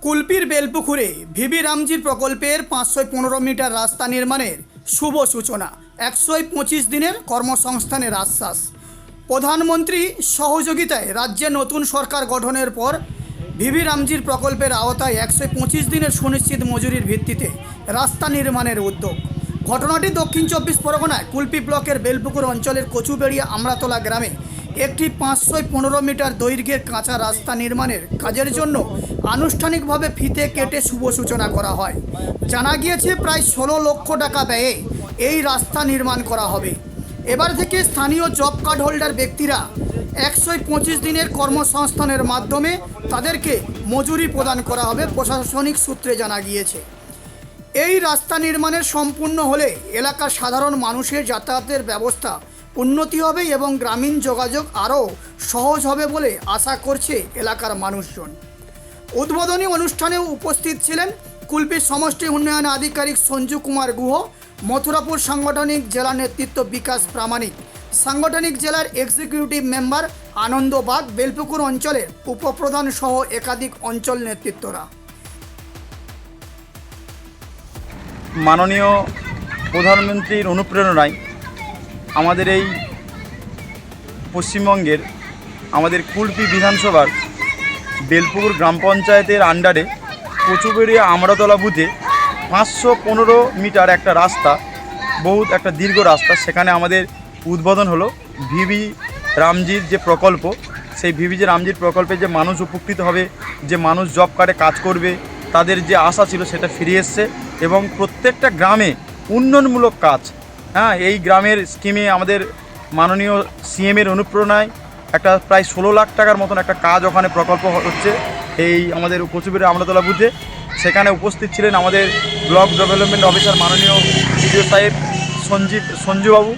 কুলপির বেলপুকুরে VB রামজির প্রকল্পের 515 metre রাস্তা নির্মাণের শুভ সূচনা। 125 দিনের কর্মসংস্থানের আশ্বাস। প্রধানমন্ত্রী সহযোগিতায় রাজ্যে নতুন সরকার গঠনের পর ভিবি রামজির প্রকল্পের আওতায় 125 দিনের সুনিশ্চিত মজুরির ভিত্তিতে রাস্তা নির্মাণের উদ্যোগ। ঘটনাটি দক্ষিণ 24 পরগনায় কুলপি ব্লকের বেলপুকুর অঞ্চলের কচুবেড়িয়া আমরাতলা গ্রামে একটি 515 মিটার দৈর্ঘ্যের কাঁচা রাস্তা নির্মাণের কাজের জন্য আনুষ্ঠানিকভাবে ফিতে কেটে শুভ সূচনা করা হয়। জানা গিয়েছে প্রায় 16 লক্ষ টাকা ব্যয়ে এই রাস্তা নির্মাণ করা হবে। এবার থেকে স্থানীয় জব কার্ড হোল্ডার ব্যক্তিরা 125 দিনের কর্মসংস্থানের মাধ্যমে তাদেরকে মজুরি প্রদান করা হবে, প্রশাসনিক সূত্রে জানা গিয়েছে। এই রাস্তা নির্মাণের সম্পূর্ণ হলে এলাকার সাধারণ মানুষের যাতায়াতের ব্যবস্থা উন্নতি হবে এবং গ্রামীণ যোগাযোগ আরও সহজ হবে বলে আশা করছে এলাকার মানুষজন। উদ্বোধনী অনুষ্ঠানেও উপস্থিত ছিলেন কুলপি সমষ্টি উন্নয়ন আধিকারিক সঞ্জু কুমার গুহ, মথুরাপুর সাংগঠনিক জেলা নেতৃত্ব বিকাশ প্রামাণিক, সাংগঠনিক জেলার এক্সিকিউটিভ মেম্বার আনন্দ বাগ, বেলপুকুর অঞ্চলের উপপ্রধান সহ একাধিক অঞ্চল নেতৃত্বরা। মাননীয় প্রধানমন্ত্রীর অনুপ্রেরণায় আমাদের এই পশ্চিমবঙ্গের আমাদের কুলপি বিধানসভার বেলপুকুর গ্রাম পঞ্চায়েতের আন্ডারে কচুবেড়িয়া আমরাতলা বুথে 515 মিটার একটা রাস্তা, বহুত একটা দীর্ঘ রাস্তা, সেখানে আমাদের উদ্বোধন হলো ভিবি রামজির যে প্রকল্প, সেই ভিবি যে রামজির প্রকল্পে যে মানুষ উপকৃত হবে, যে মানুষ জব কার্ডে কাজ করবে, তাদের যে আশা ছিল সেটা ফিরে এসছে এবং প্রত্যেকটা গ্রামে উন্নয়নমূলক কাজ, এই গ্রামের স্কিমে আমাদের মাননীয় সিএমের অনুপ্রেরণায় একটা প্রায় 16 লাখ টাকার মতন একটা কাজ ওখানে প্রকল্প হচ্ছে এই আমাদের কচুবেড়িয়া আমরাতলা বুথে। সেখানে উপস্থিত ছিলেন আমাদের ব্লক ডেভেলপমেন্ট অফিসার মাননীয় বিডিও সাহেব সঞ্জুবাবু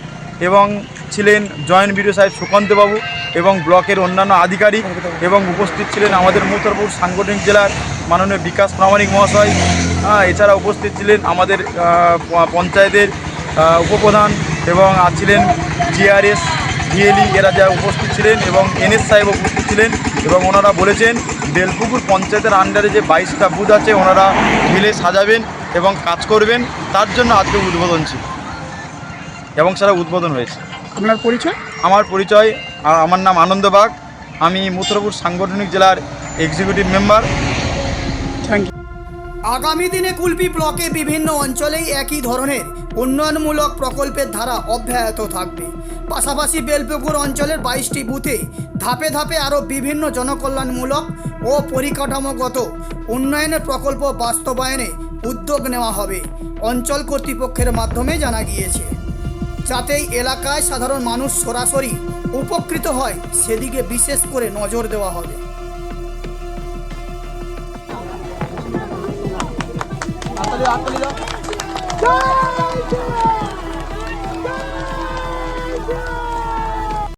এবং ছিলেন জয়েন্ট বিডিও সাহেব সুকান্তবাবু এবং ব্লকের অন্যান্য আধিকারিক, এবং উপস্থিত ছিলেন আমাদের মথুরাপুর সাংগঠনিক জেলার মাননীয় বিকাশ প্রামাণিক মহাশয়। এছাড়া উপস্থিত ছিলেন আমাদের পঞ্চায়েতের উপপ্রধান এবং ছিলেন জিআরএস ভিএলই, এরা যা উপস্থিত ছিলেন, এবং এনএস সাহেব উপস্থিত ছিলেন। এবং ওনারা বলেছেন বেলপুকুর পঞ্চায়েতের আন্ডারে যে 22টা বুথ আছে ওনারা মিলে সাজাবেন এবং কাজ করবেন, তার জন্য আজকে উদ্বোধন ছিল এবং সেটা উদ্বোধন হয়েছে। আপনার পরিচয়? আমার পরিচয়, আমার নাম আনন্দ বাগ, আমি মথুরাপুর সাংগঠনিক জেলার এক্সিকিউটিভ মেম্বার। Thank you. আগামী দিনে কুলপি ব্লকে বিভিন্ন অঞ্চলেই একই ধরনের উন্নয়নমূলক প্রকল্পের ধারা অব্যাহত থাকবে। পাশাপাশি বেলপুকুর অঞ্চলের 22টি বুথে ধাপে ধাপে আরও বিভিন্ন জনকল্যাণমূলক ও পরিকাঠামোগত উন্নয়নের প্রকল্প বাস্তবায়নে উদ্যোগ নেওয়া হবে অঞ্চল কর্তৃপক্ষের মাধ্যমে, জানা গিয়েছে। যাতে এলাকায় সাধারণ মানুষ সরাসরি উপকৃত হয় সেদিকে বিশেষ করে নজর দেওয়া হবে। জয় জয়